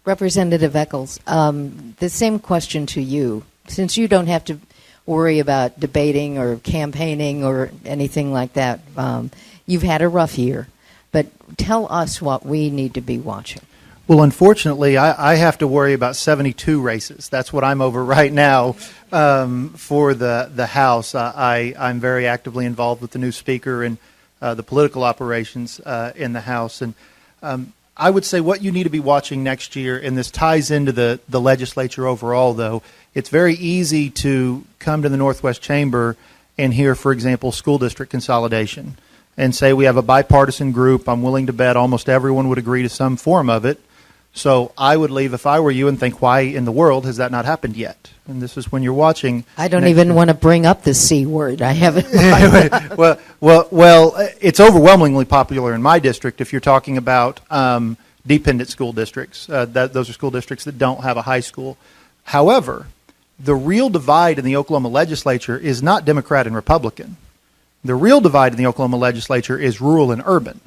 Representative Echols, the same question to you. Since you don't have to worry about debating or campaigning or anything like that, you've had a rough year. But tell us what we need to be watching. Well, unfortunately, I have to worry about 72 races. That's what I'm over right now for the House. I'm very actively involved with the new Speaker and the political operations in the House. And I would say what you need to be watching next year, and this ties into the legislature overall, though, it's very easy to come to the Northwest Chamber and hear, for example, school district consolidation and say we have a bipartisan group. I'm willing to bet almost everyone would agree to some form of it. So I would leave, if I were you, and think, why in the world has that not happened yet? And this is when you're watching. I don't even want to bring up the C word. I haven't. well, it's overwhelmingly popular in my district if you're talking about dependent school districts. Those are school districts that don't have a high school. However, the real divide in the Oklahoma legislature is not Democrat and Republican. The real divide in the Oklahoma legislature is rural and urban.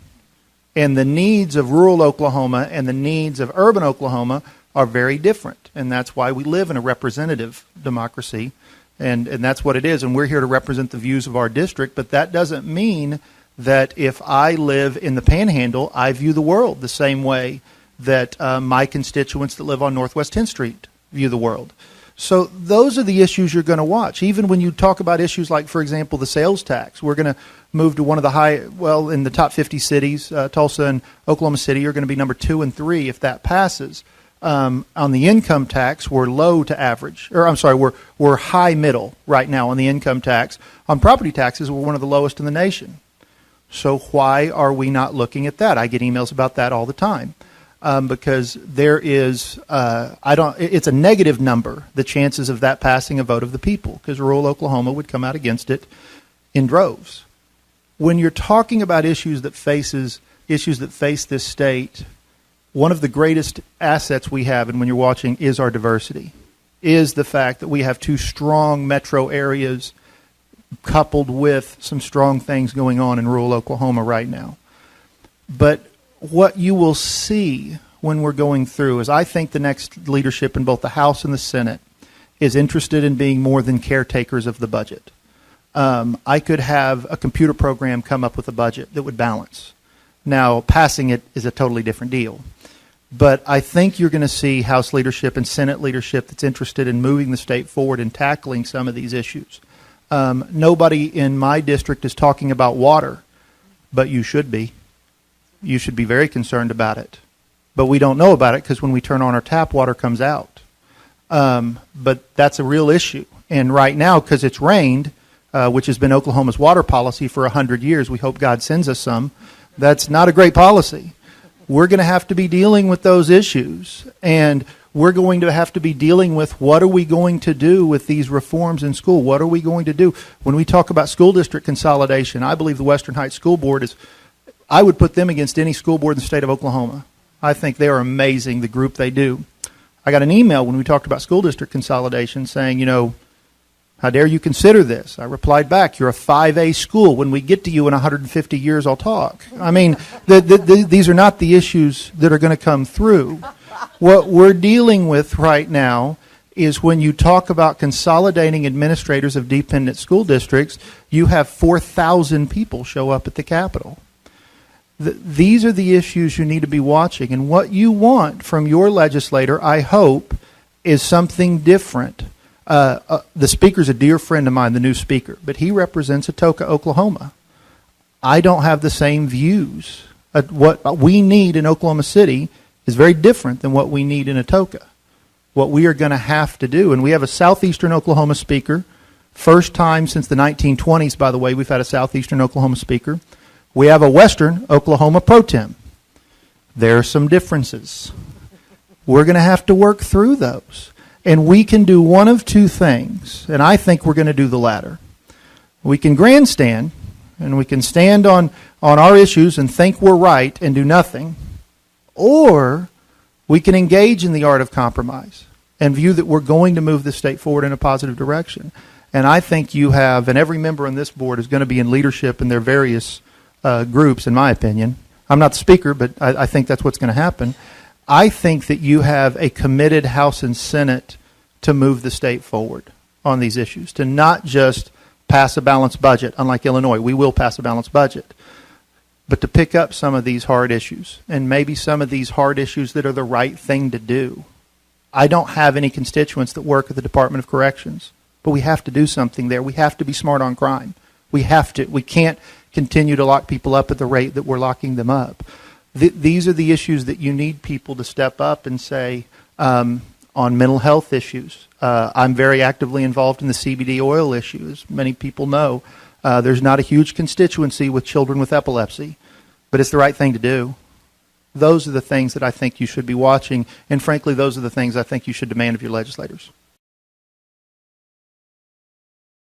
And the needs of rural Oklahoma and the needs of urban Oklahoma are very different. And that's why we live in a representative democracy. And that's what it is. And we're here to represent the views of our district. But that doesn't mean that if I live in the Panhandle, I view the world the same way that my constituents that live on Northwest 10th Street view the world. So those are the issues you're going to watch. Even when you talk about issues like, for example, the sales tax, we're going to move to one of the in the top 50 cities, Tulsa and Oklahoma City are going to be number 2 and 3 if that passes. On the income tax, we're low to average, we're high middle right now on the income tax. On property taxes, we're one of the lowest in the nation. So why are we not looking at that? I get emails about that all the time. Because there is, it's a negative number, the chances of that passing a vote of the people, because rural Oklahoma would come out against it in droves. When you're talking about issues that face this state, one of the greatest assets we have, and when you're watching, is our diversity, is the fact that we have 2 strong metro areas coupled with some strong things going on in rural Oklahoma right now. But what you will see when we're going through is I think the next leadership in both the House and the Senate is interested in being more than caretakers of the budget. I could have a computer program come up with a budget that would balance. Now, passing it is a totally different deal. But I think you're going to see House leadership and Senate leadership that's interested in moving the state forward and tackling some of these issues. Nobody in my district is talking about water, but you should be. You should be very concerned about it. But we don't know about it because when we turn on our tap, water comes out. But that's a real issue. And right now, because it's rained, which has been Oklahoma's water policy for 100 years, we hope God sends us some, that's not a great policy. We're going to have to be dealing with those issues. And we're going to have to be dealing with what are we going to do with these reforms in school? What are we going to do? When we talk about school district consolidation, I believe the Western Heights School Board I would put them against any school board in the state of Oklahoma. I think they are amazing, the group they do. I got an email when we talked about school district consolidation saying, how dare you consider this? I replied back, you're a 5A school. When we get to you in 150 years, I'll talk. I mean, these are not the issues that are going to come through. What we're dealing with right now is when you talk about consolidating administrators of dependent school districts, you have 4,000 people show up at the Capitol. These are the issues you need to be watching. And what you want from your legislator, I hope, is something different. The speaker's a dear friend of mine, the new speaker, but he represents Atoka, Oklahoma. I don't have the same views. What we need in Oklahoma City is very different than what we need in Atoka. What we are going to have to do, and we have a southeastern Oklahoma speaker, first time since the 1920s, by the way, we've had a southeastern Oklahoma speaker. We have a western Oklahoma pro tem. There are some differences. We're going to have to work through those. And we can do one of 2 things, and I think we're going to do the latter. We can grandstand, and we can stand on our issues and think we're right and do nothing, or we can engage in the art of compromise and view that we're going to move the state forward in a positive direction. And I think you have, and every member on this board is going to be in leadership in their various groups, in my opinion. I'm not the speaker, but I think that's what's going to happen. I think that you have a committed House and Senate to move the state forward on these issues, to not just pass a balanced budget. Unlike Illinois, we will pass a balanced budget, but to pick up some of these hard issues, and maybe some of these hard issues that are the right thing to do. I don't have any constituents that work at the Department of Corrections, but we have to do something there. We have to be smart on crime. We have to. We can't continue to lock people up at the rate that we're locking them up. These are the issues that you need people to step up and say, on mental health issues. I'm very actively involved in the CBD oil issue. As many people know, there's not a huge constituency with children with epilepsy, but it's the right thing to do. Those are the things that I think you should be watching, and frankly, those are the things I think you should demand of your legislators.